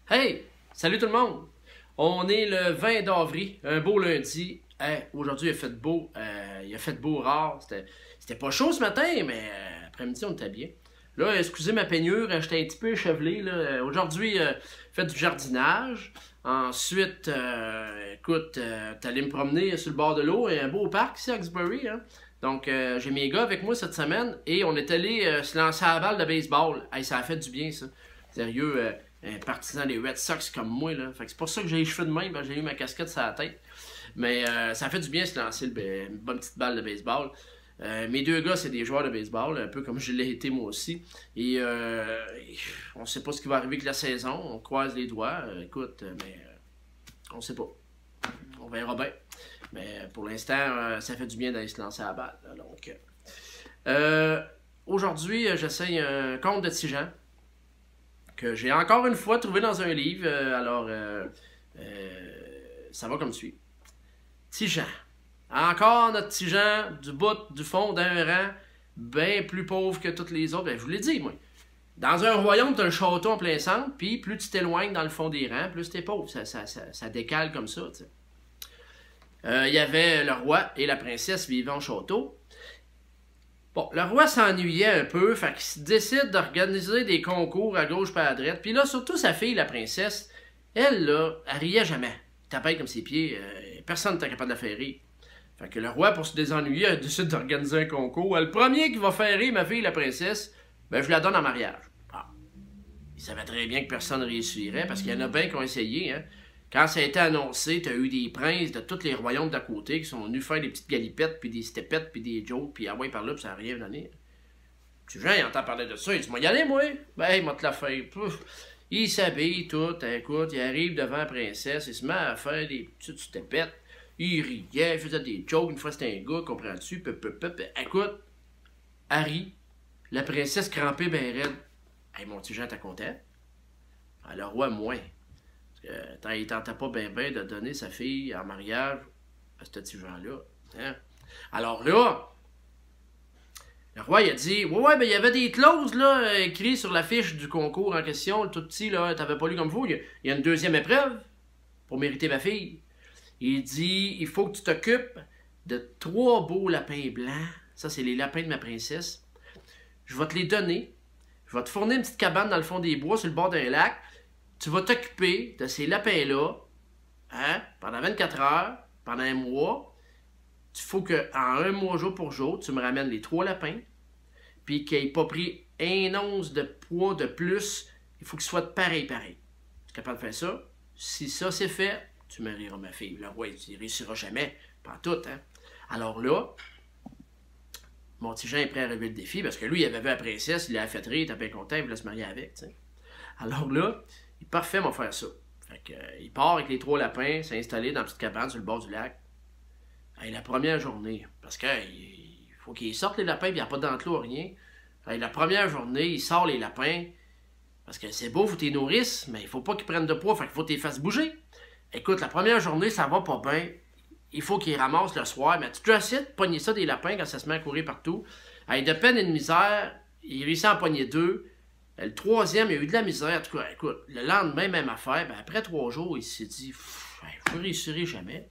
Hey! Salut tout le monde! On est le 20 d'avril, un beau lundi. Hey, aujourd'hui, il a fait beau. Il a fait beau rare. C'était pas chaud ce matin, mais après-midi, on était bien. Là, excusez ma peignure, j'étais un petit peu échevelé. Aujourd'hui, fait du jardinage. Ensuite, écoute, t'es allé me promener sur le bord de l'eau. Il y a un beau parc ici à Hawkesbury. Hein? Donc, j'ai mes gars avec moi cette semaine et on est allé se lancer à la balle de baseball. Hey, ça a fait du bien, ça. Sérieux, un partisan des Red Sox comme moi, là. Fait que c'est pour ça que j'ai les cheveux de même, ben, j'ai eu ma casquette sur la tête. Mais ça fait du bien se lancer une bonne petite balle de baseball. Mes deux gars, c'est des joueurs de baseball, un peu comme je l'ai été moi aussi. Et on sait pas ce qui va arriver avec la saison, on croise les doigts. Écoute, mais on sait pas. On verra bien. Mais pour l'instant, ça fait du bien d'aller se lancer à la balle. Là. Donc, aujourd'hui, j'essaye un conte de Tijan que j'ai encore une fois trouvé dans un livre. Ça va comme suit. Tijan. Encore notre Tijan du bout du fond d'un rang, bien plus pauvre que tous les autres. Ben, je vous l'ai dit, moi. Dans un royaume, tu as un château en plein centre, puis plus tu t'éloignes dans le fond des rangs, plus tu es pauvre. Ça décale comme ça. Il y avait le roi et la princesse vivant au château. Bon, le roi s'ennuyait un peu, fait qu'il décide d'organiser des concours à gauche et à droite. Puis là, surtout sa fille, la princesse, elle, là, elle riait jamais. Elle tapait comme ses pieds, personne n'était capable de la faire rire. Fait que le roi, pour se désennuyer, elle décide d'organiser un concours. Le premier qui va faire rire ma fille, la princesse, ben je la donne en mariage. Ah. Il savait très bien que personne ne réussirait, parce qu'il y en a bien qui ont essayé, hein. Quand ça a été annoncé, t'as eu des princes de tous les royaumes d'à côté qui sont venus faire des petites galipettes, puis des stepettes, puis des jokes, puis ah ouais, par là, puis ça n'a rien donné. Tu viens, il entend parler de ça, il dit, moi y aller, moi. Ben, il m'a te la fait. Pouf. Il s'habille tout, écoute, il arrive devant la princesse, il se met à faire des petites stepettes. Il riait, il faisait des jokes, une fois c'était un gars, comprends-tu? Écoute, Harry, la princesse crampée ben raide. Hey, mon petit Jean, t'es content? Ah, le roi, moins. Il tentait pas bien de donner sa fille en mariage à ce petit Jean-là. Hein? Alors là, le roi il a dit, ouais, ben il y avait des clauses là, écrites sur la fiche du concours en question, le tout petit, là, t'avais pas lu comme vous. Il y a une deuxième épreuve pour mériter ma fille. Il dit, il faut que tu t'occupes de 3 beaux lapins blancs. Ça, c'est les lapins de ma princesse. Je vais te les donner. Je vais te fournir une petite cabane dans le fond des bois, sur le bord d'un lac. Tu vas t'occuper de ces lapins-là, hein, pendant 24 heures, pendant un mois. Il faut qu'en un mois, jour pour jour, tu me ramènes les 3 lapins, puis qu'ils n'aient pas pris 1 once de poids de plus. Il faut qu'ils soient pareil. Tu es capable de faire ça? Si ça, c'est fait, tu marieras ma fille. Le roi, il réussira jamais, pas tout, hein. Alors là, mon petit Jean est prêt à relever le défi, parce que lui, il avait vu la princesse, il l'a fait rire, il était bien content, il voulait se marier avec, t'sais. Alors là, il est parfait, mon frère, ça. Fait que, il part avec les 3 lapins, s'est installé dans une petite cabane sur le bord du lac. Et la première journée, parce que il faut qu'ils sortent les lapins, puis il n'y a pas d'enclos, rien. Et la première journée, il sort les lapins, parce que c'est beau, faut qu'ils nourrissent, mais il faut pas qu'ils prennent de poids, fait qu'il faut qu'ils les fassent bouger. Écoute, la première journée, ça va pas bien. Il faut qu'ils ramassent le soir, mais tu dois essayer de pogner ça des lapins quand ça se met à courir partout. Et de peine et de misère, il réussit à en pogner 2. Le troisième, il a eu de la misère. En tout cas, écoute, le lendemain, même affaire. Ben, après 3 jours, il s'est dit, je ne réussirai jamais.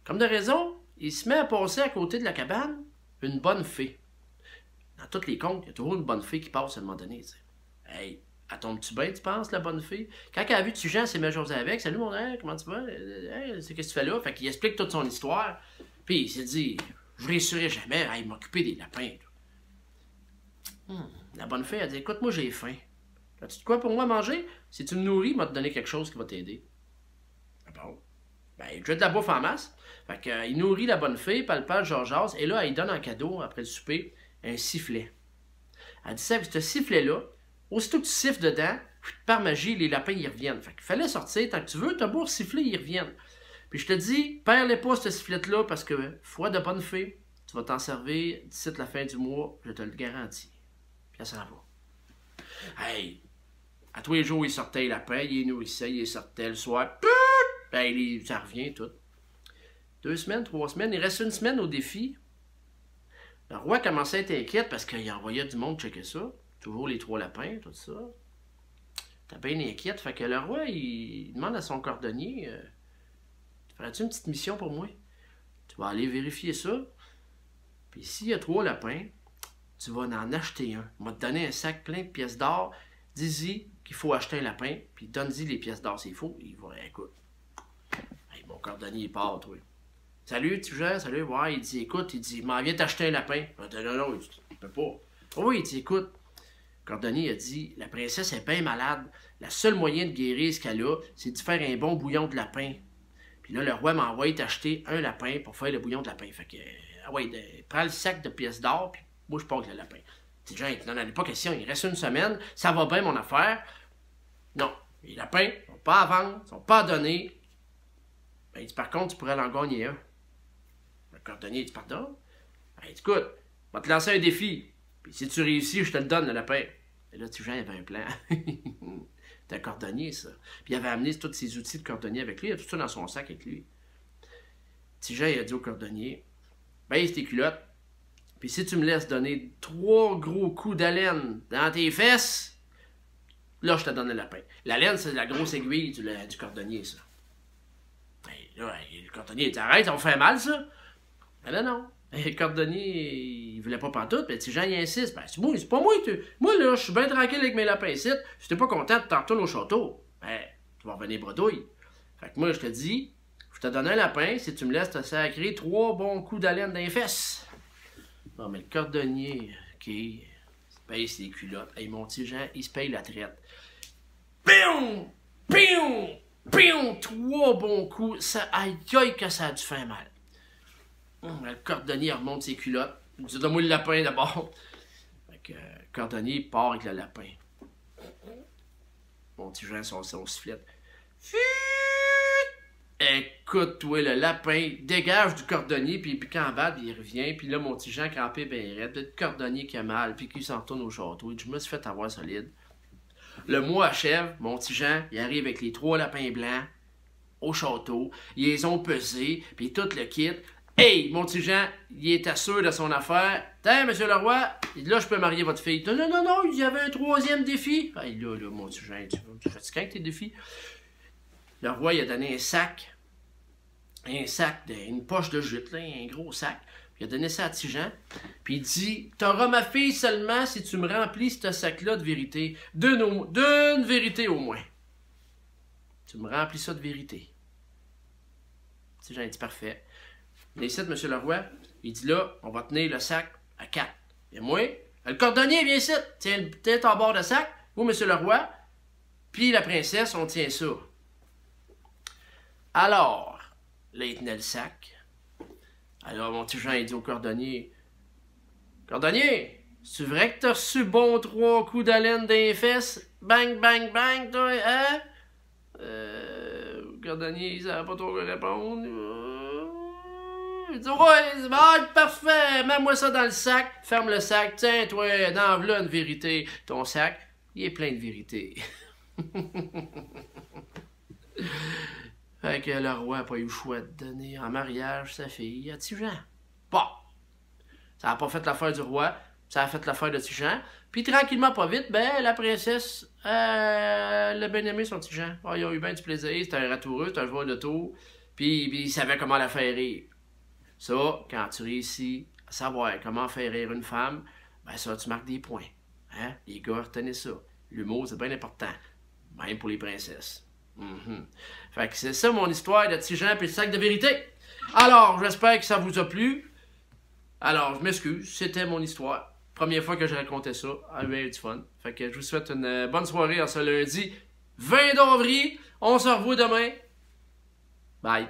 Comme de raison, il se met à passer à côté de la cabane une bonne fée. Dans tous les contes, il y a toujours une bonne fée qui passe à un moment donné. T'sais. Hey, elle tombe-tu bien, tu penses, la bonne fée? Quand elle a vu Tijan, elle s'est mis à jaser avec. Salut mon frère, comment tu vas? Hey, c'est qu'est-ce que tu fais là? Fait qu'il explique toute son histoire. Puis il s'est dit, je réussirai jamais à m'occuper des lapins. La bonne fée a dit, écoute, moi j'ai faim. As-tu de quoi pour moi manger? Si tu me nourris, il va te donner quelque chose qui va t'aider. Ah bon? Ben, il jette de la bouffe en masse. Fait que, il nourrit la bonne fée, parle, Georges, et là, il donne en cadeau, après le souper, un sifflet. Elle dit ça, avec ce sifflet-là, aussitôt que tu siffles dedans, par magie, les lapins, ils reviennent. Fait qu'il fallait sortir, tant que tu veux, t'as beau siffler, ils reviennent. Puis je te dis, perds-les pas, ce sifflet-là, parce que, foi de bonne fée, tu vas t'en servir d'ici la fin du mois, je te le garantis. Puis elle s'en va. Hey, à tous les jours, il sortait les lapins, il les nourrissait, il les sortait le soir. Ben, ça revient tout. 2 semaines, 3 semaines, il reste 1 semaine au défi. Le roi commençait à être inquiet parce qu'il envoyait du monde checker ça. Toujours les 3 lapins, tout ça. T'es bien inquiète. Fait que le roi, il demande à son cordonnier, ferais-tu une petite mission pour moi? Tu vas aller vérifier ça. Puis s'il y a 3 lapins, tu vas en acheter un. On va te donner un sac plein de pièces d'or. Dis-y qu'il faut acheter un lapin, puis donne-y les pièces d'or s'il faut. Il va, écoute. Hey, mon cordonnier, il part, toi. Salut, tu gères, salut. Ouais, il dit, écoute, il dit, m'en viens t'acheter un lapin. Non, non, il peut pas. Oui, il dit, écoute. Le cordonnier a dit, la princesse est bien malade. La seule moyen de guérir ce qu'elle a, c'est de faire un bon bouillon de lapin. Puis là, le roi m'a envoyé t'acheter un lapin pour faire le bouillon de lapin. Fait que, ah ouais, prends le sac de pièces d'or, puis moi, je pars avec le lapin. Petit Jean, il n'en avait pas question, il reste une semaine, ça va bien mon affaire. Non, les lapins ne sont pas à vendre, ne sont pas à donner. Ben, il dit, par contre, tu pourrais en gagner un. Le cordonnier dit, pardon? Ben, il dit, écoute, je vais te lancer un défi. Puis si tu réussis, je te le donne, le lapin. Et là, Petit Jean, il avait un plan. C'était un cordonnier, ça. Puis il avait amené tous ses outils de cordonnier avec lui, il a tout ça dans son sac avec lui. Petit Jean, il a dit au cordonnier, baisse tes culottes. Puis si tu me laisses donner 3 gros coups d'haleine dans tes fesses, là, je te donne le lapin. L'haleine, c'est la grosse aiguille du cordonnier, ça. Et là, le cordonnier, il dit, arrête, ça va faire mal, ça. Mais là, non. Et le cordonnier, il voulait pas pantoute, puis Petit Jean, il insiste. Ben, c'est pas moi, moi, là, je suis bien tranquille avec mes lapins ici. Si t'es pas content, tu t'en retournes au château. Ben, tu vas revenir bredouille. Fait que moi, je te dis, je te donne un lapin si tu me laisses te sacrer 3 bons coups d'haleine dans les fesses. Non, mais le cordonnier, OK, il se paye ses culottes. Hey, mon petit Jean, il se paye la traite. Pion! Pion! Pion! 3 bons coups. Ça, aïe, aïe, que ça a dû faire mal. Le cordonnier remonte ses culottes. Il dit, donne-moi le lapin d'abord. Fait que le cordonnier part avec le lapin. Mon petit Jean, son sifflette. Écoute-toi, le lapin dégage du cordonnier, puis il pique en bas, puis il revient, puis là, mon petit Jean crampé ben raide, le cordonnier qui a mal, puis qui s'en retourne au château. Il dit, je me suis fait avoir solide. Le mois achève, mon petit Jean, il arrive avec les 3 lapins blancs au château, ils les ont pesés, puis tout le kit. Hey, mon petit Jean, il était sûr de son affaire. Tiens, monsieur le roi, là, je peux marier votre fille. Non, non, non, il y avait un 3e défi. Hey, là, mon petit Jean, tu fatigues avec tes défis? Le roi, il a donné un sac, une poche de jute, là, un gros sac. Puis il a donné ça à Petit Jean. Puis il dit, t'auras ma fille seulement si tu me remplis ce sac-là de vérité. D'une vérité au moins. Tu me remplis ça de vérité. Petit Jean, il dit, parfait. Mais ici, monsieur le roi, il dit là, on va tenir le sac à 4. Et moi, le cordonnier vient ici, tiens ton bord de sac, vous, monsieur le roi, puis la princesse, on tient ça. Alors, là, il tenait le sac. Alors, mon petit Jean, il dit au cordonnier, cordonnier, c'est vrai que t'as reçu bon 3 coups d'haleine dans les fesses? Bang, bang, bang, toi, hein? Le cordonnier, il savait pas trop quoi répondre. Il dit, ouais, parfait, mets-moi ça dans le sac, ferme le sac, tiens, toi, dans une vérité. Ton sac, il est plein de vérité. Fait que le roi n'a pas eu le choix de donner en mariage sa fille à Petit Jean. Bon, ça n'a pas fait l'affaire du roi, ça a fait l'affaire de Petit Jean. Puis tranquillement, pas vite, ben, la princesse, elle a bien aimé son Petit Jean. Oh, ils ont eu bien du plaisir, c'était un ratoureux, c'était un joueur de tour, puis il savait comment la faire rire. Ça, quand tu réussis à savoir comment faire rire une femme, ben ça, tu marques des points. Hein? Les gars, retenez ça. L'humour, c'est bien important. Même pour les princesses. Fait que c'est ça mon histoire de Petit Jean et le sac de vérité. Alors, j'espère que ça vous a plu. Alors, je m'excuse, c'était mon histoire. Première fois que je racontais ça. Ah, bien, du fun. Fait que je vous souhaite une bonne soirée en ce lundi 20 avril. On se revoit demain. Bye.